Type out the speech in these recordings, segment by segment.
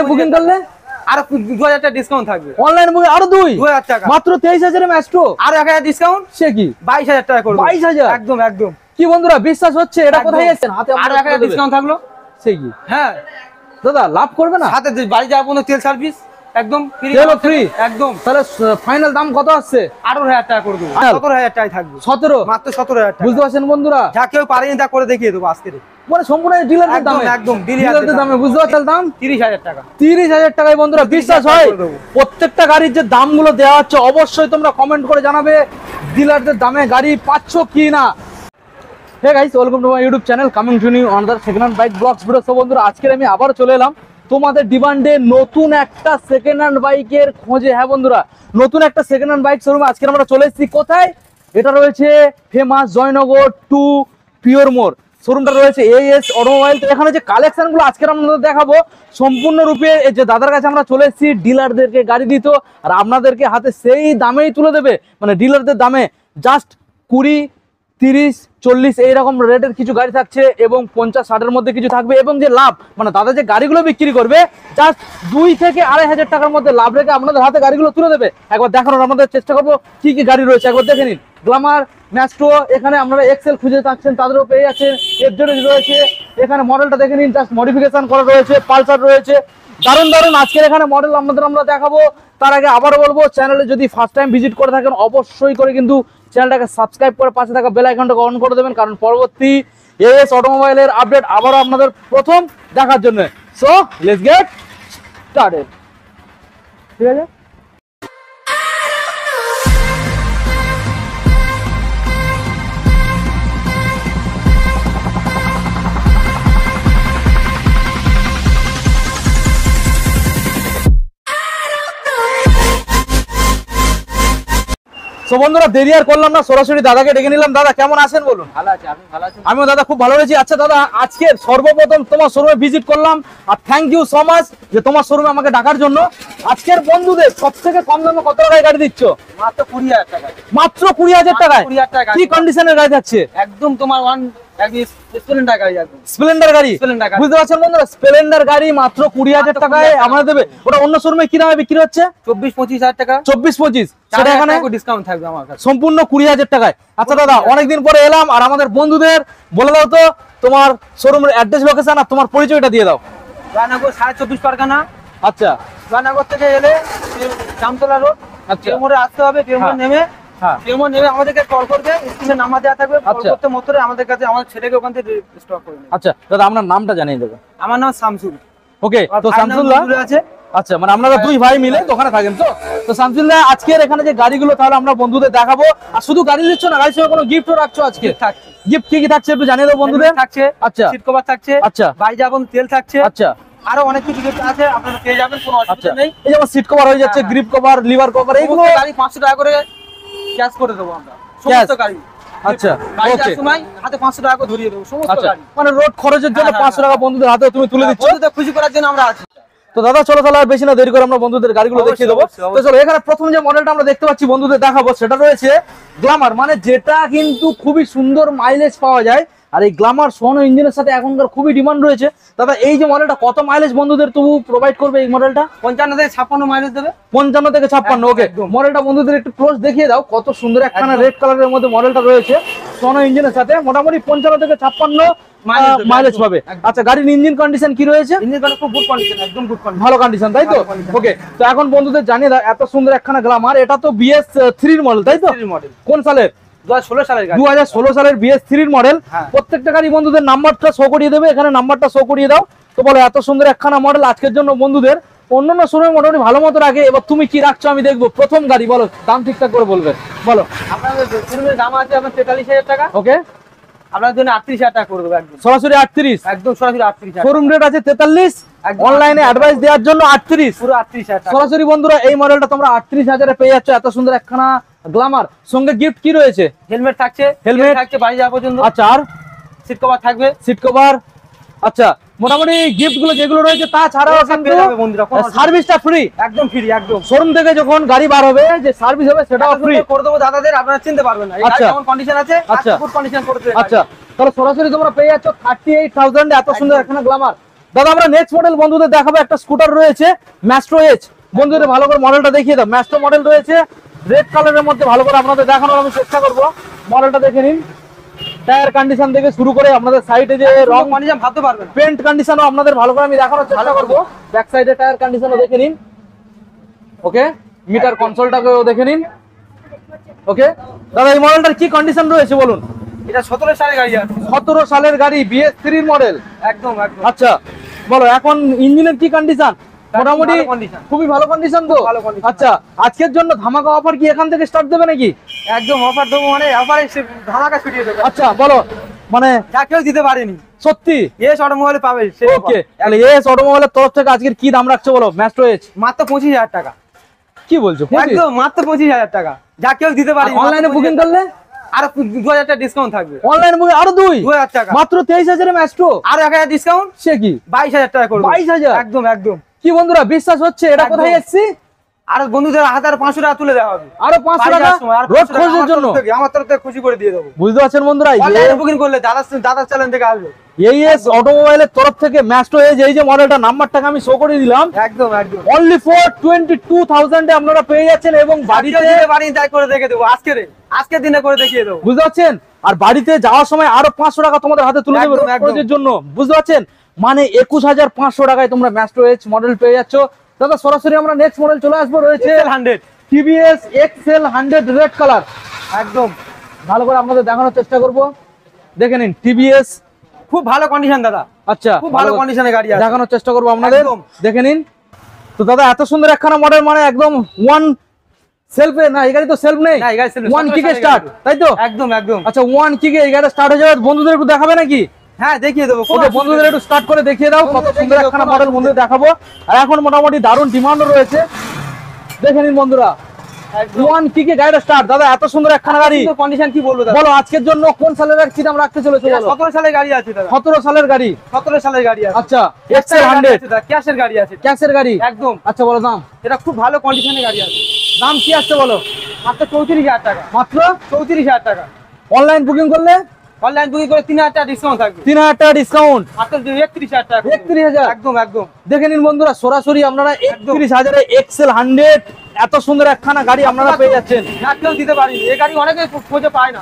Booking করলে আর 2000 টাকা discount থাকবে। অনলাইন বুকিং আরো 2000 টাকা মাত্র 23000 এ ম্যাস্ট্রো আর 1000 ডিসকাউন্ট সে কি 22000 টাকা করব 22000 একদম একদম কি বন্ধুরা বিশ্বাস হচ্ছে এটা কোথায় যাচ্ছেন হাতে আর 1000 ডিসকাউন্ট থাকলো সে কি হ্যাঁ দাদা লাভ করবে না সাথে বাড়ি যাওয়ার পর্যন্ত তেল সার্ভিস একদম ফ্রি ফ্রি একদম তাহলে ফাইনাল দাম কত আসছে 18000 টাকা করে দেব 17000 টাকায় থাকবে 17 মাত্র 17000 টাকা বুঝতে পারছেন বন্ধুরা যা কেউ পারেনি তা করে দেখিয়ে দেবো আজকে মানে সম্পূর্ণ ডিলারদের দামে একদম ডিলারদের দামে বুঝতে পারছেন দাম 30000 টাকা 30000 টাকায় বন্ধুরা বিশ্বাস হয় প্রত্যেকটা গাড়ির যে দামগুলো দেওয়া হচ্ছে অবশ্যই তোমরা কমেন্ট করে জানাবে ডিলারদের দামে গাড়ি পাচ্ছ কি না। Hey guys welcome to my YouTube channel coming to new another second hand bike vlogs video. So বন্ধুরা আজকে আমি আবার চলে এলাম তোমাদের ডিমান্ডে নতুন একটা সেকেন্ড হ্যান্ড বাইকের খোঁজে। হ্যাঁ বন্ধুরা নতুন একটা সেকেন্ড হ্যান্ড বাইক শোরুমে আজকে আমরা চলে এসেছি। কোথায়? এটা রয়েছে ফেমাস জয়নগর টু পিওর মোড় শোরুমটা রয়েছে AS অটোমোবাইল। তো এখানে যে কালেকশনগুলো আজকে আমরা দেখাবো সম্পূর্ণরূপে এই যে দাদার কাছে আমরা চলে এসেছি ডিলারদেরকে গাড়ি দিত আর আপনাদেরকে হাতে সেই দামেই তুলে দেবে, মানে ডিলারদের দামে জাস্ট 20, 30, 40 এইরকম রেটের কিছু গাড়ি থাকছে এবং 50-60-এর মধ্যে কিছু থাকবে। এবং যে লাভ মানে দাদা যে গাড়িগুলো বিক্রি করবে জাস্ট 2 থেকে 2500 টাকার মধ্যে লাভ রেখে আপনাদের হাতে গাড়িগুলো তুলে দেবে। একবার দেখানোর আমাদের চেষ্টা করবো কি কি গাড়ি রয়েছে একবার দেখে নিন। গ্ল্যামার, ম্যাস্ট্রো, এখানে আপনারা এক্সেল খুঁজে থাকছেন তাদেরও পেয়ে যাচ্ছেন, FZ রয়েছে, এখানে মডেলটা দেখে নিন জাস্ট মডিফিকেশন করা রয়েছে, পালসার রয়েছে, দারুণ দারুণ আজকের এখানে মডেল আমরা দেখাবো। তার আগে আবারও বলবো চ্যানেলে যদি ফার্স্ট টাইম ভিজিট করে থাকেন অবশ্যই করে কিন্তু চ্যানেলটাকে সাবস্ক্রাইব করে পাশে থাকা বেল আইকনটাকে অন করে দেবেন, কারণ পরবর্তী AS অটোমোবাইলের আপডেট আবারও আপনাদের প্রথম দেখার জন্য। So let's get started. ঠিক আছে তো বন্ধুরা দেরি আর করলাম না, সরাসরি দাদাকে ডেকে নিলাম। দাদা কেমন আছেন বলুন? ভালো আছি, আপনি ভালো আছেন? আমিও দাদা খুব ভালো রয়েছি। আচ্ছা দাদা আজকে সর্বপ্রথম তোমার শোরুমে ভিজিট করলাম আর থ্যাংক ইউ সো মাচ যে তোমার শোরুমে আমাকে ডাকার জন্য। আজকের বন্ধুদের সবথেকে কম দামে কত টাকায় গাড়ি দিচ্ছ? মাত্র 20000 টাকা। মাত্র 20000 টাকায়? 20000 টাকা। কি কন্ডিশনের গাড়ি থাকছে? একদম তোমার স্প্লেন্ডার গাড়ি একদম স্প্লেন্ডার গাড়ি। বুঝতে পারছেন বন্ধুরা স্প্লেন্ডার গাড়ি মাত্র 20000 টাকায় আমাদের দেবে। ওটা অন্য শোরুমে কি দামে বিক্রি হচ্ছে? 24-25 টাকা। 24-25 সেটা এখানে ডিসকাউন্ট থাকবে আমার কাছে সম্পূর্ণ সম্পূর্ণ 20000 টাকায়। আচ্ছা দাদা অনেকদিন পরে এলাম আর আমাদের বন্ধুদের বলে দাও তো তোমার শোরুমের অ্যাড্রেস লোকেশন আর তোমার পরিচয়টা দিয়ে দাও। রানাগর 24.5 পারগানা। আচ্ছা রানাগর থেকে এলে জামতলা রোড মোড়ে আসতে হবে। নেমে নেমে আমাদেরকে কল করবে, স্ক্রিনে নাম্বার দেওয়া থাকবে, কল করতে মতরে আমাদের কাছে আমাদের ছেলেকে ওখান থেকে স্টক করে নেবে। আচ্ছা দাদা আপনার নামটা জানিয়ে দেবেন। আমার নাম শামসুল। ওকে তো শামসুল্লাহ আছে। আচ্ছা মানে আপনারা দুই ভাই মিলে দোকানে থাকেন তো? তো শামসুল্লাহ আজকের এখানে যে গাড়িগুলো তাহলে আমরা বন্ধুদের দেখাবো। আর শুধু গাড়ি দিচ্ছ না, গাড়ির সঙ্গে কোনো গিফটও রাখছো আজকে? গিফট কি কি থাকছে একটু জানিয়ে দাও বন্ধুদের। থাকছে আচ্ছা সিট কভার থাকছে, আচ্ছা বাড়ি যাবেন তেল থাকছে, আচ্ছা আরো অনেক কিছু গিফট আছে আপনারা পেয়ে যাবেন, কোনো অসুবিধা নেই। এই যেমন সিট কভার হয়ে যাচ্ছে, গ্রিপ কভার, লিভার কভার, এইগুলো গাড়ি 500 টাকা করে ক্যাশ করে দেবো আমরা সমস্ত গাড়ি। আচ্ছা ওকে সময় হাতে 500 টাকা করে ধরিয়ে দেবো সমস্ত গাড়ি, মানে রোড খরচের জন্য 500 টাকা বন্ধুদের হাতে তুমি তুলে দিচ্ছ, বন্ধুদের খুশি করার জন্য আমরা আছি। তো দাদা চলো তাহলে আর বেশি না দেরি করে আমরা বন্ধুদের গাড়িগুলো দেখিয়ে দেবো। তো চলো এখানে প্রথম যে মডেলটা আমরা দেখতে পাচ্ছি বন্ধুদের দেখাবো সেটা রয়েছে গ্ল্যামার, মানে যেটা কিন্তু খুবই সুন্দর মাইলেজ পাওয়া যায়। আর এই গ্ল্যামার সোনো ইঞ্জিনের সাথে এখনকার খুবই ডিমান্ড রয়েছে। দাদা এই যে মডেলটা কত মাইলেজ বন্ধুদের তবু প্রোভাইড করবে এই মডেলটা? 55 থেকে 56 মাইলেজ দেবে। 55 থেকে 56। ওকে মডেলটা বন্ধুদের একটু ক্লোজ দেখিয়ে দাও, কত সুন্দর একখানা রেড কালারের মধ্যে মডেলটা রয়েছে সোনো ইঞ্জিনের সাথে। মোটামুটি 55 থেকে 56 মাইলেজ পাবে। আচ্ছা গাড়ির ইঞ্জিন কন্ডিশন কি রয়েছে? ইঞ্জিন কন্ডিশন খুব গুড কন্ডিশন, একদম গুড কন্ডিশন, ভালো কন্ডিশন তাই তো? ওকে তো এখন বন্ধুদের জানিয়ে দাও এত সুন্দর একখানা গ্ল্যামার, এটা তো BS3 এর মডেল তাই তো? কোন সালের? 2016 সালের গাড়ি। 2016 সালের BS3 এর মডেল। প্রত্যেকটা গাড়ি বন্ধুদের নাম্বারটা শো করিয়ে দেবে, এখানে নাম্বারটা শো করিয়ে দাও। তো বলো এত সুন্দর একখানা মডেল আজকের জন্য বন্ধুদের অন্যান্য শোরুমে মোটামুটি ভালো মতো রাখে। এবার তুমি কি রাখছো আমি দেখবো। প্রথম গাড়ি বলো, দাম ঠিকঠাক করে বলবে বলো। আপনাদের শোরুমের দাম আছে আপনার 43000 টাকা। ওকে আপনার জন্য 38000 টাকা করে দেব একদম সরাসরি 38। একদম সরাসরি 38000। শোরুম রেট আছে 43, অনলাইনে অ্যাডভাইস দেওয়ার জন্য 38, পুরো 38000 টাকা। সরাসরি বন্ধুরা এই মডেলটা তোমরা 38000 এ পেয়ে যাচ্ছ। এত সুন্দর একখানা গ্ল্যামার, সঙ্গে গিফট কি রয়েছে? হেলমেট থাকছে, হেলমেট থাকছে বাড়ি যাওয়া পর্যন্ত। আচ্ছা আর সিট কভার থাকবে, সিট কভার। আচ্ছা মোটামুটি গিফট গুলো যেগুলো রয়েছে তাছাড়াও কিন্তু সার্ভিসটা ফ্রি, একদম ফ্রি, একদম শোরুম থেকে যখন গাড়ি বার হবে যে সার্ভিস হবে সেটাও ফ্রি করে দেবো দাদাদের, আপনারা চিনতে পারবেন না এই গাড়ি কেমন কন্ডিশন আছে। আচ্ছা গুড কন্ডিশন করে দেব। আচ্ছা তাহলে সরাসরি তোমরা পেয়ে যাচ্ছ 38000 এত সুন্দর একখানা গ্ল্যামার। দাদা আমরা নেক্সট মডেল বন্ধুদের দেখাবো, একটা স্কুটার রয়েছে ম্যাস্ট্রো এজ। বন্ধুদের ভালো করে মডেলটা দেখিয়ে দাও। ম্যাস্ট্রো মডেল রয়েছে রেড কালারের মধ্যে, ভালো করে আপনাদের দেখানোর আমি চেষ্টা করবো। মডেলটা দেখে নিন, টায়ার কন্ডিশন থেকে শুরু করে আপনাদের সাইডে যে রং কন্ডিশন ভাবতে পারবেন, পেন্ট কন্ডিশনও আপনাদের ভালো করে আমি দেখানোর চেষ্টা করবো। ব্যাক সাইডে টায়ার কন্ডিশনও দেখে নিন। ওকে, মিটার কনসোলটাকেও দেখে নিন। ওকে দাদা, এই মডেলটার কি কন্ডিশন রয়েছে বলুন? এটা 17 সালের গাড়ি আছে। 17 সালের গাড়ি, BS3 মডেল। একদম একদম। আচ্ছা বলো, এখন ইঞ্জিনের কি কন্ডিশন? মোটামুটি ভালো condition। খুবই ভালো কন্ডিশন তো। ভালো condition। আচ্ছা, আজকের জন্য ধামাকা অফার কি এখান থেকে স্টার্ট দেবে নাকি? একদম অফার দেবো, মানে অফারে ধামাকা ছুটিয়ে দেবো। আচ্ছা বলো, মানে যা কেউ দিতে পারেনি সত্যি? এস অটোমোবাইলে পাবে। ওকে, তাহলে এস অটোমোবাইলের তরফ থেকে আজকের কি দাম রাখছো বলো? ম্যাস্ট্রো এজ মাত্র 25,000 টাকা। কি বলছো? একদম মাত্র 25,000 টাকা, যা কেউ দিতে পারেনি। অনলাইনে বুকিং করলে আর 2000 টাকা ডিসকাউন্ট থাকবে। অনলাইন বুকিং আরো 2000 টাকা, মাত্র 23,000 এ ম্যাস্ট্রো। আর 1000 ডিসকাউন্ট, সে কি 22,000 টাকা করবে। 22,000? একদম একদম। কি বন্ধুরা বিশ্বাস হচ্ছে এটা? একদম। কোথায় এসেছি? আর বন্ধুদের হাতে 500 টাকা তুলে দেওয়া হবে। আরো 500 টাকা রোড খোঁজের জন্য আমার তরফ থেকে খুশি করে দিয়ে দেবো। বুঝতে পারছেন বন্ধুরা? অনলাইনে বুকিং করলে দাদা চ্যানেল থেকে আসবে। এইএস অটোমোবাইলের তরফ থেকে ম্যাস্ট্রো এজ, এই যে মডেলটা নাম্বারটাকে আমি শো করে দিলাম, একদম একদম। অনলি ফর 22,000 এ আপনারা পেয়ে যাচ্ছেন। এবং বাড়িতে দিতে পারি তাই করে দেখে দেবো, আজকের দিনে করে দেখিয়ে দেবো। বুঝতে পারছেন? আর বাড়িতে যাওয়ার সময় আরো 500 টাকা তোমাদের হাতে তুলে দেবে একদম, রোড একদম। খরচের জন্য। বুঝতে পারছেন? মানে 21,500 টাকায় তোমরা ম্যাস্ট্রো এজ মডেল পেয়ে যাচ্ছ। দাদা সরাসরি আমরা নেক্সট মডেল চলে আসবো, রয়েছে 100 TVS XL 100 রেড কালার। একদম ভালো করে আপনাদের দেখানোর চেষ্টা করব, দেখে নিন। TVS খুব ভালো কন্ডিশন দাদা। আচ্ছা, খুব ভালো কন্ডিশনের গাড়ি আছে, দেখানোর চেষ্টা করবো আপনাদের, একদম। দেখে নিন। তো দাদা এত সুন্দর একখানা মডেল, মানে একদম ওয়ান সেলফে না, এই গাড়ি তো সেলফ নেই, না, এই গাড়ি self- ওয়ান 17 কিকে সালের স্টার্ট, গাড়ি। তাই তো? একদম একদম। আচ্ছা, ওয়ান কিকে এই গাড়ি স্টার্ট হয়ে যাবে। বন্ধুদের একটু দেখাবে নাকি? হ্যাঁ দেখিয়ে দেবো। ওকে, বন্ধুদের একটু স্টার্ট করে দেখিয়ে দাও। কত বন্ধুদের সুন্দর দেখিয়ে একখানা দাও, মডেল বন্ধুদের দেখাবো। আর এখন মোটামুটি দারুণ ডিমান্ডও রয়েছে, দেখে নিন বন্ধুরা। ওয়ান কিকে গাড়িটা স্টার্ট। দাদা এত সুন্দর একখানা গাড়ি, কন্ডিশন কি বলবো দাদা? বলো আজকের জন্য কোন সালের কি দাম রাখতে চলেছো বলো? 17 সালের গাড়ি আছে দাদা। 17 সালের গাড়ি। 17 সালের গাড়ি আছে। আচ্ছা, XL 100 ক্যাশের গাড়ি আছে। ক্যাশের গাড়ি। একদম। আচ্ছা বলো দাম, এটা খুব ভালো কন্ডিশনের গাড়ি আছে। দাম কি আসছে বলো? মাত্র 34,000 টাকা। মাত্র 34,000 টাকা। অনলাইন বুকিং করলে অনলাইন বুকিং করে 3,000 টাকা ডিসকাউন্ট থাকবে। 3,000 টাকা ডিসকাউন্ট, মাত্র 31,000 টাকা। 31,000। একদম একদম। দেখে নিন বন্ধুরা, সরাসরি আপনারা 31,000 এ XL 100 এত সুন্দর একখানা গাড়ি আপনারা পেয়ে যাচ্ছেন। না কেউ দিতে পারিনি, এই গাড়ি অনেকে খোঁজে পায় না,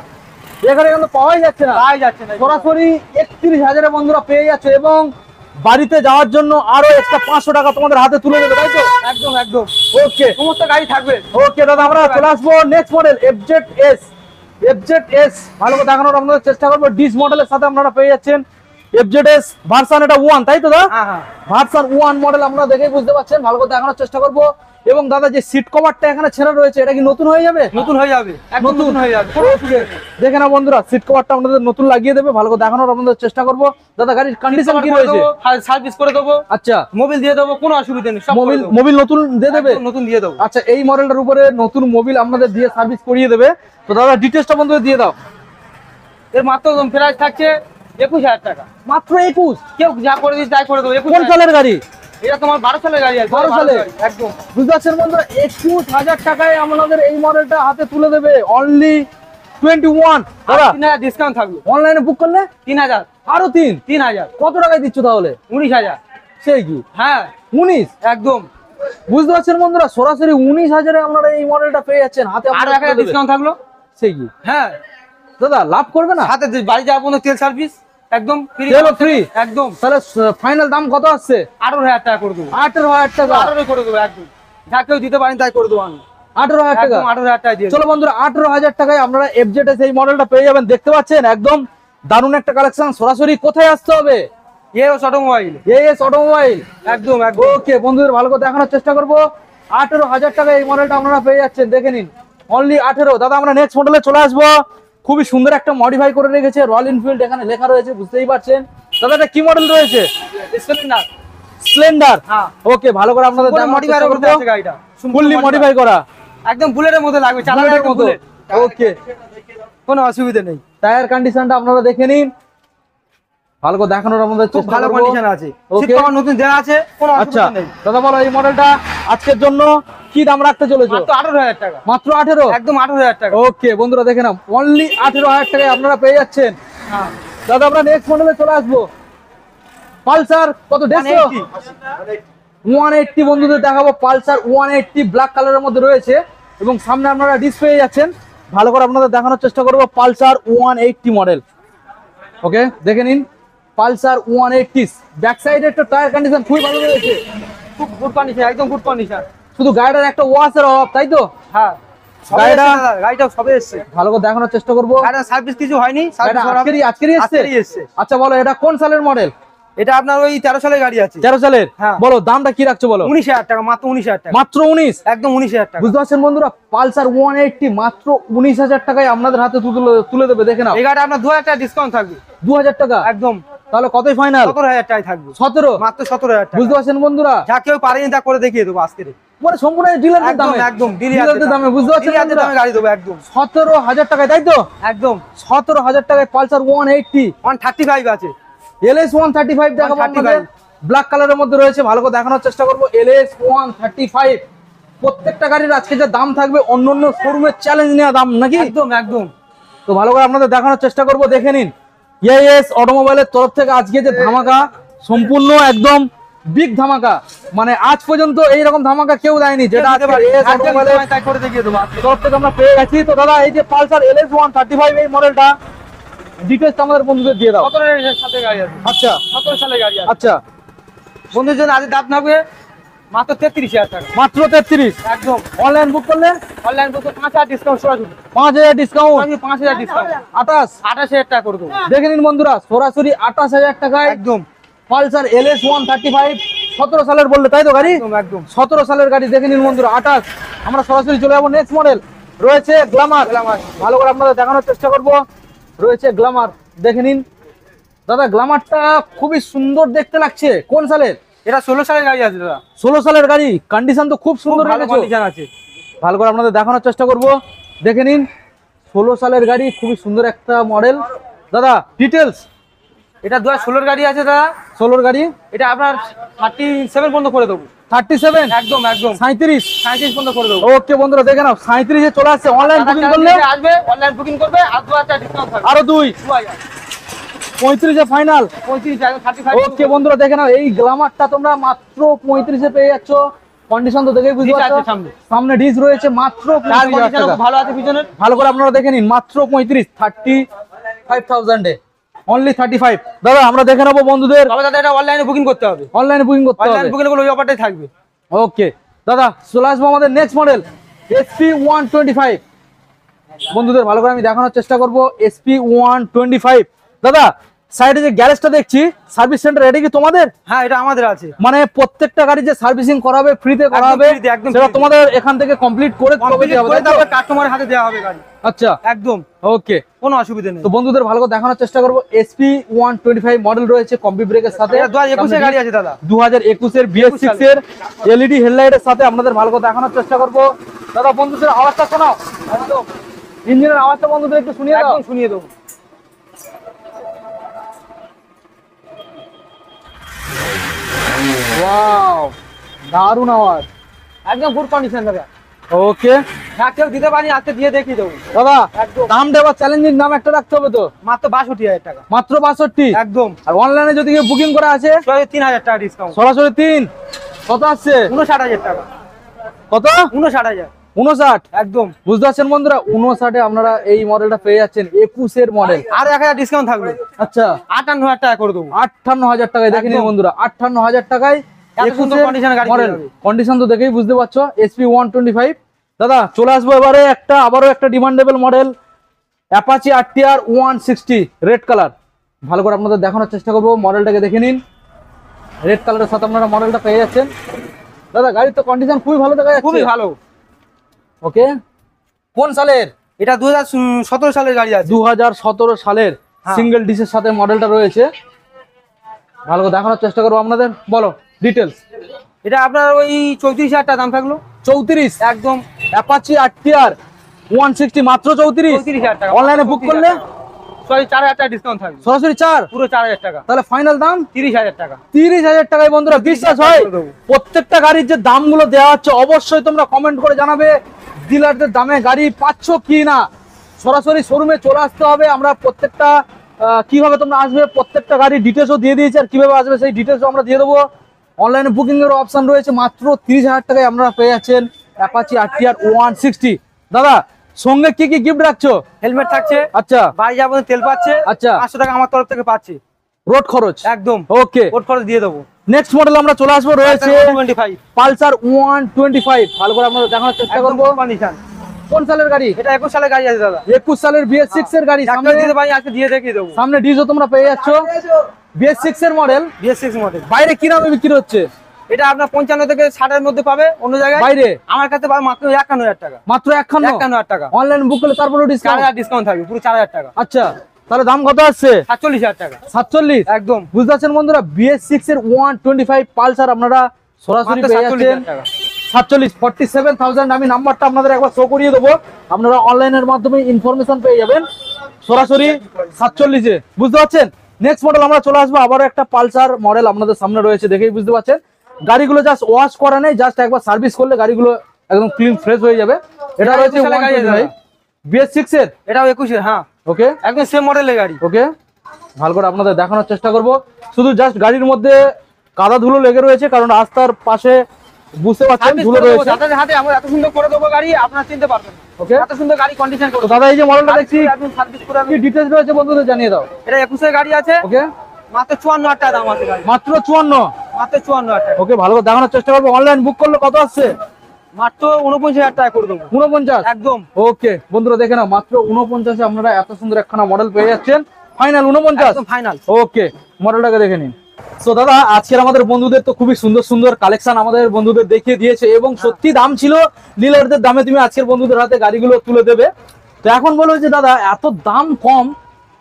এখানে কিন্তু পাওয়াই যাচ্ছে না, পাওয়াই যাচ্ছে না। সরাসরি 31,000 এ বন্ধুরা পেয়ে যাচ্ছে। এবং বাড়িতে যাওয়ার জন্য আরো এক্সট্রা 500 টাকা তোমাদের হাতে তুলে দেবে, তাই তো? একদম একদম। ওকে সমস্ত গাড়ি থাকবে। ওকে দাদা, আমরা চলে আসবো নেক্সট মডেল FZS। ভালো করে দেখানোর আপনাদের চেষ্টা করবো। ডিস মডেলের সাথে আপনারা পেয়ে যাচ্ছেন FZS ভার্সন, এটা 1, তাই তো দাদা? হ্যাঁ হ্যাঁ। ভার্সন 1 মডেল আপনারা দেখেই বুঝতে পারছেন। ভালো করে দেখানোর চেষ্টা করবো। এবং দাদা যে সিট কভারটা এখানে ছেড়ে রয়েছে, এটা কি নতুন হয়ে যাবে? নতুন হয়ে যাবে, একদম নতুন হয়ে যাবে। দেখে না বন্ধুরা, সিট কভারটা আপনাদের নতুন লাগিয়ে দেবে। ভালো করে দেখানোর আপনাদের চেষ্টা করবো। দাদা গাড়ির কন্ডিশন কি রয়েছে? সার্ভিস করে দেবো। আচ্ছা, মোবিল দিয়ে দেবো, কোনো অসুবিধা নেই। সব করে দেবো। মোবিল নতুন দিয়ে দেবে? একদম নতুন দিয়ে দেবো। আচ্ছা, এই মডেলটার উপরে নতুন মোবিল আপনাদের দিয়ে সার্ভিস করিয়ে দেবে। তো দাদা ডিটেলসটা বন্ধুদের দিয়ে দাও। এর মাত্র প্রাইস থাকছে 21,000 টাকা। মাত্র 21? কেউ যা করে দিই তাই করে দেবো। কোন 21,000 সালের গাড়ি? এটা তোমার 12 সালের গাড়ি আছে। 12 সালের? একদম। বুঝতে পারছেন বন্ধুরা, 21,000 টাকায় আমাদের এই মডেলটা হাতে তুলে দেবে। অনলি 21 দাদা। 3,000 ডিসকাউন্ট থাকবে। অনলাইনে বুক করলে 3,000। আরো 3। 3,000। কত টাকায় দিচ্ছ তাহলে? 19,000। সেই কি? হ্যাঁ 19? একদম। বুঝতে পারছেন বন্ধুরা, সরাসরি 19,000 এ আপনারা এই মডেলটা পেয়ে যাচ্ছেন হাতে। আর 1000 ডিসকাউন্ট থাকলো। সেই কি? হ্যাঁ দাদা লাভ করবে না? সাথে বাড়ি যাওয়ার পর্যন্ত তেল সার্ভিস একদম ফ্রি। তেলও free? একদম। তাহলে ফাইনাল দাম কত আসছে? 18,000 টাকা করে দেবো। 18,000 টাকা? 18 করে দেবো একদম। যা কেউ দিতে পারেন তাই করে দেবো আমি। 18,000 টাকা? একদম 18,000 টাকা দিয়ে দেবো। চলো বন্ধুরা, 18,000 টাকায় আপনারা FZS এই মডেলটা পেয়ে যাবেন। দেখতে পাচ্ছেন একদম দারুণ একটা কালেকশন। সরাসরি কোথায় আসতে হবে? এও অটোমোবাইল। AS automobile. একদম একদম। ওকে বন্ধুদের ভালো করে দেখানোর চেষ্টা করবো। 18,000 টাকায় এই মডেলটা আপনারা পেয়ে যাচ্ছেন, দেখে নিন। অনলি 18। দাদা আমরা নেক্সট মডেলে চলে আসবো। খুবই সুন্দর একটা মডিফাই করে রেখেছে, রয়্যাল এনফিল্ড এখানে লেখা রয়েছে, বুঝতেই পারছেন। দাদা এটা কি মডেল রয়েছে? স্প্লেন্ডার। স্প্লেন্ডার। হ্যাঁ। ওকে, ভালো করে আপনাদের মডিফাই করতে আছে গাড়িটা। ফুললি মডিফাই করা, একদম বুলেটের মতো লাগবে, চালানোর বুলেটের মতো। বুলেট। ওকে, কোনো অসুবিধা নেই। টায়ার কন্ডিশনটা আপনারা দেখে নিন। ভালো করে দেখানোর আমাদের খুব ভালো কন্ডিশন আছে। ওকে, সিট কভার নতুন দেওয়া আছে, কোনো আচ্ছা অসুবিধা নেই। দাদা বলো এই মডেলটা আজকের জন্য কি দাম রাখতে চলেছো? মাত্র 18,000 টাকা। মাত্র 18? একদম 18,000 টাকা। ওকে বন্ধুরা দেখে নাও, অনলি 18,000 টাকায় আপনারা পেয়ে যাচ্ছেন। হ্যাঁ দাদা আমরা নেক্সট মডেলে চলে আসবো। পালসার কত 180 বন্ধুদের দেখাবো। পালসার 180 ব্ল্যাক কালারের মধ্যে রয়েছে এবং সামনে আপনারা ডিসপ্লে যাচ্ছেন। ভালো করে আপনাদের দেখানোর চেষ্টা করবো পালসার 180 মডেল। ওকে, দেখে নিন পালসার 180। ব্যাক সাইডে একটা টায়ার কন্ডিশন খুবই ভালো রয়েছে, খুব গুড কন্ডিশন, একদম গুড কন্ডিশন। শুধু গাড়িটার একটা ওয়াশের অভাব, তাই তো? হ্যাঁ, গাড়িটা সবে এসছে। ভালো করে দেখানোর চেষ্টা করবো। গাড়িটা সার্ভিস কিছু হয়নি, আজকেরই এসছে। আচ্ছা বলো, এটা কোন সালের মডেল? এটা আপনার ওই 13 সালের গাড়ি আছে। 13 সালের? হ্যাঁ। বলো দামটা কি রাখছো বলো? 19,000 টাকা, মাত্র 19,000 টাকা। মাত্র 19? একদম 19,000 টাকা। বুঝতে পারছেন বন্ধুরা, পালসার 180 মাত্র 19,000 টাকায় আপনাদের হাতে তুলে দেবে। দেখে নাও, এই গাড়িটা আপনার 2,000 টাকা ডিসকাউন্ট থাকবে। 2000 টাকা একদম। তাহলে কতই ফাইনাল? 17,000 টাকায় থাকবে। 17? মাত্র 17,000 টাকা। বুঝতে পারছেন বন্ধুরা, যা কেউ পারেনি তা করে দেখিয়ে দেবো আজকে। মানে সম্পূর্ণ ডিলারদের দামে, একদম ডিলারদের দামে। বুঝতে পারছেন ডিলারদের দামে গাড়ি দেবো একদম। 17,000 টাকায়, তাই তো? একদম 17,000 টাকায় পালসার 180। 135 আছে। LS 135 দেখাবো আপনাদের, ব্ল্যাক কালারের মধ্যে রয়েছে। ভালো করে দেখানোর চেষ্টা করবো। LS 135 প্রত্যেকটা গাড়ির আজকে যে দাম থাকবে অন্য শোরুমের চ্যালেঞ্জ নেওয়া দাম নাকি? একদম একদম। তো ভালো করে আপনাদের দেখানোর চেষ্টা করব, দেখে নিন। ইএস অটোমোবাইলের তরফ থেকে আজকে যে ধামাকা, সম্পূর্ণ একদম বিগ ধামাকা, মানে আজ পর্যন্ত এইরকম ধামাকা কেউ দেয়নি, যেটা আজকে ইএস অটোমোবাইলের তরফ থেকে আমরা পেয়ে গেছি। তো দাদা, এই যে পালসার LS 135 এই মডেলটা ডিটেইলস আমাদের বন্ধুদের দিয়ে দাও। 17 সালের গাড়ি আছে। আচ্ছা 17 সালের গাড়ি আছে। আচ্ছা, বন্ধুর জন্য আজ দাম থাকবে মাত্র 33,000 টাকা। মাত্র 33? একদম। অনলাইন বুক করলে অনলাইন বুক 5,000 ডিসকাউন্ট, সরাসরি 5,000 ডিসকাউন্ট। 5,000 ডিসকাউন্ট, 28,000 টাকা করে দেবো। দেখে নিন বন্ধুরা, সরাসরি 28,000 টাকায় একদম পালসার LS 135। 17 সালের বললে, তাই তো গাড়ি? একদম একদম। 17 সালের গাড়ি। দেখে নিন বন্ধুরা, 28। আমরা সরাসরি চলে যাবো নেক্সট মডেল, রয়েছে গ্ল্যামার। ভালো করে আপনাদের দেখানোর চেষ্টা করব, রয়েছে গ্ল্যামার। দেখে নিন দাদা, গ্ল্যামারটা খুবই সুন্দর দেখতে লাগছে। কোন সালের? এটা 16 সালের গাড়ি আছে দাদা। 16 সালের গাড়ি, কন্ডিশন তো খুব সুন্দর ভালো কন্ডিশন আছে। ভালো করে আপনাদের দেখানোর চেষ্টা করব। দেখে নিন 16 সালের গাড়ি, খুবই সুন্দর একটা মডেল। দাদা ডিটেলস। এটা 2016 গাড়ি আছে দাদা। 16 গাড়ি, এটা আপনার 37 পর্যন্ত করে দেবো। 37? একদম একদম। 37 পর্যন্ত করে দেবো। ওকে বন্ধুরা, দেখে নাও 37 এ চলে আসছে। অনলাইন বুকিং করলে আসবে, অনলাইন বুকিং করবে আর 2,000 টাকা ডিসকাউন্ট থাকবে। আরো 35 এ ফাইনাল। 35 ওকে বন্ধুরা, দেখে নাও এই গ্ল্যামারটা তোমরা মাত্র 35 এ পেয়ে যাচ্ছ। কন্ডিশন তো দেখেই বুঝতে পারছো, সামনে ডিস রয়েছে। মাত্র 35,000 টাকা। ভালো আছে পিছনে। ভালো করে আপনারা দেখে নিন, মাত্র 35,000 এ অনলি 35। দাদা আমরা দেখে নেবো বন্ধুদের। তবে দাদা এটা অনলাইনে বুকিং করতে হবে। অনলাইনে বুকিং করতে হবে। অনলাইন বুকিং করলে ওই অফারটাই থাকবে। ওকে দাদা, চলে আসবো আমাদের নেক্সট মডেল SP 125। বন্ধুদের ভালো করে আমি দেখানোর চেষ্টা করব SP 125। দাদা, সাইডে যে গ্যারেজটা দেখছি, সার্ভিস সেন্টার, এটা কি তোমাদের? হ্যাঁ, এটা আমাদের আছে। মানে প্রত্যেকটা গাড়ি যে সার্ভিসিং করাবে, ফ্রিতে করাবে, সেটা তোমাদের এখান থেকে কমপ্লিট করে কাস্টমারের হাতে দেওয়া হবে গাড়ি। আচ্ছা একদম। ওকে, কোনো অসুবিধা নেই। তো বন্ধুদের ভালো করে দেখানোর চেষ্টা করব। SP 125 মডেল রয়েছে কম্বি ব্রেকের সাথে। 2021 এর গাড়ি আছে দাদা। 2021 এর BS6 এর LED হেডলাইটের সাথে আপনাদের ভালো করে দেখানোর চেষ্টা করব। দাদা বন্ধুদের আওয়াজটা শোনাও, একদম ইঞ্জিনের আওয়াজটা বন্ধুদের একটু শুনিয়ে দাও। একদম শুনিয়ে দেবো। ওয়াও, দারুণ আওয়াজ, একদম গুড কন্ডিশন দাদা। ওকে, হ্যাঁ, কেউ দিতে পারি আজকে দিয়ে দেখিয়ে দেবো। দাদা একদম। দাম দেওয়া চ্যালেঞ্জিং দাম একটা রাখতে হবে তো। মাত্র 62,000 টাকা। মাত্র 62? একদম। আর অনলাইনে যদি কেউ বুকিং করা আছে 3,000 টাকা ডিসকাউন্ট। সরাসরি 3 কত আসছে? 59,000 টাকা। কত? 59,000। 59? একদম। বুঝতে পারছেন বন্ধুরা, 59 এ আপনারা এই মডেলটা পেয়ে যাচ্ছেন। 21 এর মডেল। আর 1,000 ডিসকাউন্ট থাকবে। আচ্ছা, 58,000 টাকা করে দেবো। 58,000 টাকায়। দেখে নিন বন্ধুরা, 58,000 টাকায় এত সুন্দর কন্ডিশনের গাড়ি মডেল। পেয়ে যাবে। কন্ডিশন তো দেখেই বুঝতে পারছো। SP 125। দাদা চলে আসবো এবারে আবারও একটা demandable model, Apache RTR 160 red colour. ভালো করে আপনাদের দেখানোর চেষ্টা করবো। মডেলটাকে দেখে নিন, রেড কালারের সাথে আপনারা মডেলটা পেয়ে যাচ্ছেন। দাদা গাড়ির তো কন্ডিশন খুবই ভালো দেখা যাচ্ছে। খুবই ভালো। ওকে, কোন সালের? এটা 2017 সালের গাড়ি আছে। 2017 সালের সিঙ্গেল ডিসের সাথে মডেলটা রয়েছে। ভালো করে দেখানোর চেষ্টা করবো আপনাদের। বলো ডিটেলস। এটা আপনার ওই 34,000 টাকা দাম থাকলো। 34? একদম। অ্যাপাচি RTR 160 মাত্র 34,000 টাকা। অনলাইনে বুক করলে 4,000 টাকা ডিসকাউন্ট থাকবে। সরাসরি 4? পুরো 4,000 টাকা। তাহলে ফাইনাল দাম 30,000 টাকা। 30,000 টাকায় বন্ধুরা বিশ্বাস হয়? প্রত্যেকটা গাড়ির যে দামগুলো দেওয়া হচ্ছে অবশ্যই তোমরা কমেন্ট করে জানাবে ডিলারদের দামে গাড়ি পাচ্ছ কি না। সরাসরি শোরুমে চলে আসতে হবে। আমরা প্রত্যেকটা কিভাবে তোমরা আসবে প্রত্যেকটা গাড়ির ডিটেলসও দিয়ে দিয়েছি, আর কিভাবে আসবে সেই ডিটেলসও আমরা দিয়ে দেবো। অনলাইনে বুকিং এর অপশন রয়েছে, মাত্র 30,000 টাকায় আপনারা পেয়ে যাচ্ছেন অ্যাপাচি RTR 160। দাদা সঙ্গে কি কি গিফট রাখছো? হেলমেট থাকছে, আচ্ছা বাড়ি যাবো তেল পাচ্ছে, আচ্ছা 500 টাকা আমার তরফ থেকে পাচ্ছি রোড খরচ একদম, ওকে। রোড খরচ দিয়ে দেবো। নেক্সট মডেল আমরা চলে আসবো, রয়েছে 25 পালসার 125। ভালো করে আমরা দেখানোর চেষ্টা করবো। কন্ডিশন। কোন সালের গাড়ি? এটা 21 সালের গাড়ি আছে দাদা, 21 সালের BS6 এর গাড়ি। সামনে দিতে ভাই আজকে দিয়ে দেখিয়ে দেবো। সামনে ডিজও তোমরা পেয়ে যাচ্ছ, BS6 এর মডেল। BS6 মডেল বাইরে কি দামে বিক্রি হচ্ছে? এটা আপনার 55 থেকে 60 এর মধ্যে পাবে অন্য জায়গায়, বাইরে আমার কাছে পাবে মাত্র 51,000 টাকা। মাত্র 51,000 টাকা। অনলাইন বুক করলে তারপরে ডিসকাউন্ট, 4,000 ডিসকাউন্ট থাকবে, পুরো 4,000 টাকা। আচ্ছা তাহলে দাম কত আসছে? 47,000 টাকা 47 একদম। বুঝতে পারছেন বন্ধুরা, BS6 এর 125 পালসার আপনারা সরাসরি মাত্র পেয়ে 47,000 যাচ্ছেন টাকা। 47,000। আমি নাম্বারটা আপনাদের একবার শো করিয়ে দেবো, আপনারা অনলাইনের মাধ্যমে ইনফরমেশন পেয়ে যাবেন সরাসরি 47 এ। বুঝতে পারছেন? নেক্সট মডেল আমরা চলে আসবো, আবারও একটা পালসার মডেল আপনাদের সামনে রয়েছে, দেখেই বুঝতে পারছেন। গাড়িগুলো জাস্ট ওয়াশ করা নেই, জাস্ট একবার সার্ভিস করলে গাড়িগুলো একদম ক্লিন ফ্রেশ হয়ে যাবে। এটা রয়েছে 125 BS6 এর, এটাও 21 হ্যাঁ ওকে একদম সেম মডেলের গাড়ি। ওকে ভালো করে আপনাদের দেখানোর চেষ্টা করব। শুধু জাস্ট গাড়ির মধ্যে কাদা ধুলো লেগে রয়েছে, কারণ রাস্তার পাশে বুঝতে পারছেন ধুলো রয়েছে। দাদাদের হাতে আমরা এত সুন্দর করে দেবো গাড়ি, আপনারা চিনতে পারবেন ওকে এত সুন্দর গাড়ি কন্ডিশন করে। তো দাদা এই যে মডেলটা দেখছি, আপনি সার্ভিস করে কি ডিটেইলস রয়েছে বন্ধুদের জানিয়ে দাও। এটা 21 এর গাড়ি আছে, ওকে মাত্র 54,000 টাকা দাম আছে গাড়ি, মাত্র 54। মাত্র 54,000 টাকা। ওকে ভালো করে দেখানোর চেষ্টা করবো। অনলাইন বুক করলে কত আসছে? মাত্র 49,000 টাকা করে দেবো 49 একদম। ওকে বন্ধুরা দেখে নাও, মাত্র 49 এ আপনারা এত সুন্দর একখানা মডেল পেয়ে যাচ্ছেন। ফাইনাল 49 একদম ফাইনাল। ওকে মডেলটাকে দেখে নিন। সো দাদা আজকের আমাদের বন্ধুদের তো খুবই সুন্দর সুন্দর কালেকশন আমাদের বন্ধুদের দেখিয়ে দিয়েছে, এবং সত্যি দাম ছিল ডিলারদের দামে তুমি আজকের বন্ধুদের হাতে গাড়িগুলো তুলে দেবে। তো এখন বলো যে দাদা এত দাম কম,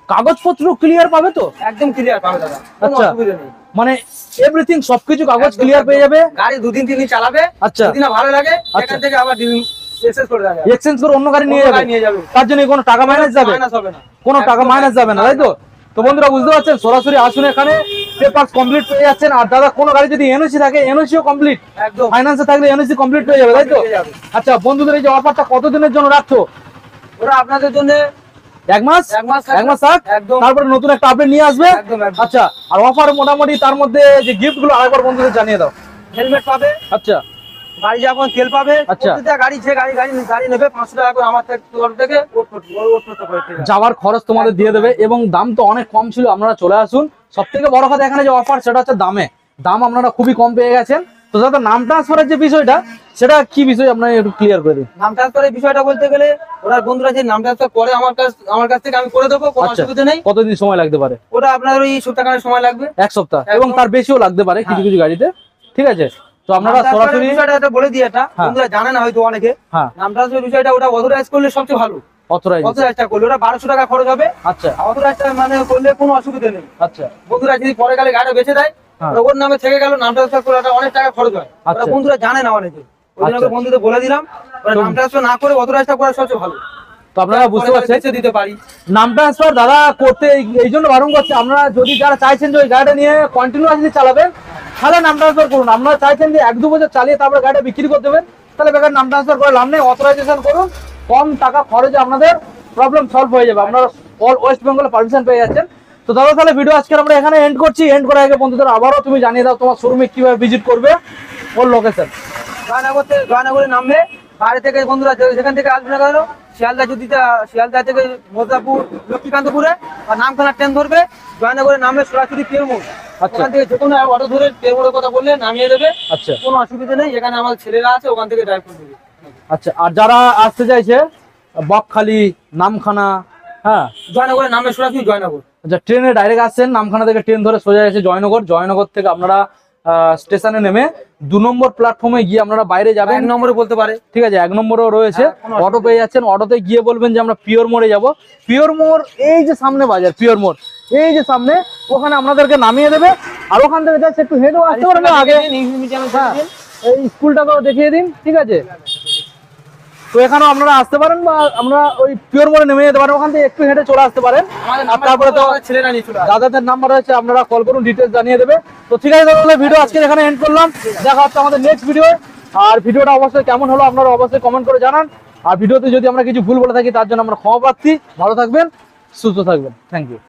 কাগজপত্র ক্লিয়ার পাবে তো? একদম ক্লিয়ার পাবে দাদা, কোনো আচ্ছা অসুবিধা নেই। মানে এভরিথিং সবকিছু কাগজ একদম, ক্লিয়ার পেয়ে যাবে। গাড়ি 2 দিন 3 দিন চালাবে, আচ্ছা যদি না ভালো লাগে আচ্ছা। এখান থেকে আবার এক্সচেঞ্জ করে দেবে, এক্সচেঞ্জ করে অন্য গাড়ি নিয়ে অন্য যাবে, গাড়ি নিয়ে যাবে। তার জন্য কোনো টাকা মাইনাস যাবে? মাইনাস হবে না, কোনো টাকা একদম, মাইনাস যাবে না, তাই তো? তো বন্ধুরা বুঝতে পারছেন, সরাসরি আসুন, এখানে পেপারস কমপ্লিট পেয়ে যাচ্ছেন। আর দাদা কোনো গাড়ি যদি এনওসি থাকে এনওসিও কমপ্লিট, একদম ফাইন্যান্সে থাকলে এনওসি কমপ্লিট হয়ে যাবে, তাই তো? হয়ে যাবে। আচ্ছা বন্ধুদের এই যে অফারটা কতদিনের জন্য রাখছো? ওরা আপনাদের জন্য 1 মাস, এক মাস থাকবে। 1 মাস থাক, একদম। তারপরে নতুন একটা আপডেট নিয়ে আসবে। একদম, একদম। আচ্ছা আর অফার মোটামুটি তার মধ্যে যে গিফট গুলো আরেকবার বন্ধুদের জানিয়ে দাও। হেলমেট পাবে, আচ্ছা বাড়ি যাবেন তেল পাবে, আচ্ছা। প্রতিটা গাড়ি যে গাড়ি নেবে 500 টাকা করে আমার থেকে ওট করে ঠিক আছে। যাওয়ার খরচ তোমাদের দিয়ে দেবে, এবং দাম তো অনেক কম ছিল, আপনারা চলে আসুন। সব থেকে বড় কথা এখানে যে অফার সেটা হচ্ছে দামে, দাম আপনারা খুবই কম পেয়ে গেছেন। তো দাদা নাম ট্রান্সফারের যে বিষয়টা, সেটা কি বিষয় আপনারা একটু ক্লিয়ার করে দিন। নাম ট্রান্সফারের বিষয়টা বলতে গেলে ওরা বন্ধুরা যে নাম ট্রান্সফার করে আমার কাছ থেকে আমি করে দেবো, কোনো আচ্ছা অসুবিধা নেই। কতদিন সময় লাগতে পারে? ওটা আপনার ওই সপ্তাহখানেক সময় লাগবে, 1 সপ্তাহ একদম। এবং তার বেশিও লাগতে পারে কিছু কিছু গাড়িতে, ঠিক আছে? তো আপনারা নাম ট্রান্সফারের সরাসরি বিষয়টা একটা বলে দিই, এটা হ্যাঁ। বন্ধুরা জানে না হয়তো অনেকে। হ্যাঁ নাম ট্রান্সফারের বিষয়টা ওটা অথরাইজ করলে সবচেয়ে ভালো, অথরাইজ, অথরাইজটা করলে ওটা 1200 টাকা খরচ হবে। আচ্ছা অথরাইজটা মানে করলে কোনো অসুবিধা নেই। আচ্ছা বন্ধুরা যদি পরে গেলে গাড়িটা বেঁচে দেয়, হ্যাঁ। ওর নামে থেকে গেল, নাম ট্রান্সফার করে ওটা অনেক টাকা খরচ হয়, আচ্ছা। ওটা বন্ধুরা জানে না অনেকে। ওই জন্য আচ্ছা। বন্ধুদের বলে দিলাম, ওরা নাম ট্রান্সফার না করে অথরাইজটা করা সবচেয়ে ভালো। তো আপনারা বুঝতে পরে পারছেন, বেঁচে দিতে পারি। নাম ট্রান্সফার দাদা করতে এই জন্য বারণ করছে। আপনারা যদি যারা চাইছেন যে ওই গাড়িটা নিয়ে কন্টিনিউয়াসলি চালাবেন, তাহলে নাম ট্রান্সফার করুন। আপনারা চাইছেন যে 1-2 বছর চালিয়ে তারপরে গাড়িটা বিক্রি করে দেবেন, তাহলে বেকার নাম ট্রান্সফার করে লাভ নেই। অথরাইজেশন করুন, কম টাকা খরচে আপনাদের প্রবলেম সলভ হয়ে যাবে। আপনারা অল ওয়েস্ট বেঙ্গলে পারমিশন পেয়ে যাচ্ছেন। তো দাদা তাহলে ভিডিও আজকে আমরা এখানে এন্ড করছি। এন্ড করার আগে বন্ধুদের আবারও তুমি জানিয়ে দাও তোমার শোরুমে কিভাবে ভিজিট করবে, ওর লোকেশন। জয়নগরে নামবে, বাইরে থেকে বন্ধুরা যেখান থেকে আসবে না কেন, শিয়ালদা থেকে মোজাপুর লক্ষ্মীকান্তপুরে আর নামখানা ট্রেন ধরবে, জয়নগরে নামবে সরাসরি পিএর মোড়। আচ্ছা। ওখান থেকে যে কোনো অটো ধরে পিএর মোড়ের কথা বললে নামিয়ে দেবে, আচ্ছা কোনো অসুবিধা নেই। এখানে আমার ছেলেরা আছে, ওখান থেকে ড্রাইভ করে দেবে। আচ্ছা আর যারা আসতে চাইছে বকখালি, নামখানা, হ্যাঁ জয়নগরে নামবে সরাসরি জয়নগর। আচ্ছা ট্রেনে ডাইরেক্ট আসছেন, নামখানা থেকে ট্রেন ধরে সোজা এসে জয়নগর, জয়নগর থেকে আপনারা স্টেশনে নেমে 2 নম্বর প্ল্যাটফর্মে গিয়ে আপনারা বাইরে যাবেন। 1 নম্বরে বলতে পারে, ঠিক আছে 1 নম্বরও রয়েছে, হ্যাঁ, কোনো অটো পেয়ে যাচ্ছেন। অটোতে গিয়ে বলবেন যে আমরা পিওর মোড়ে যাব। পিওর মোড় এই যে সামনে বাজার, পিওর মোড় এই যে সামনে, ওখানে আপনাদেরকে নামিয়ে দেবে। আর ওখান থেকে যাচ্ছে একটু হেঁটেও আসতে পারবেন আগে, হ্যাঁ এই স্কুলটাকেও দেখিয়ে দিন, ঠিক আছে? তো এখানেও আপনারা আসতে পারেন, বা আমরা ওই পিওর মোড়ে নেমে যেতে পারেন, ওখান থেকে একটু হেঁটে চলে আসতে পারেন। আমাদের আর তারপরে তো ছেলেরা নিয়ে চলে আসবে। দাদাদের নাম্বার রয়েছে, আপনারা কল করুন, ডিটেলস জানিয়ে দেবে। তো ঠিক আছে তাহলে ভিডিও আজকে এখানে এন্ড করলাম, দেখা হচ্ছে আমাদের নেক্সট ভিডিও। আর ভিডিওটা অবশ্যই কেমন হলো আপনারা অবশ্যই কমেন্ট করে জানান। আর ভিডিওতে যদি আমরা কিছু ভুল বলে থাকি তার জন্য আমরা ক্ষমা প্রার্থী। ভালো থাকবেন, সুস্থ থাকবেন, থ্যাংক ইউ।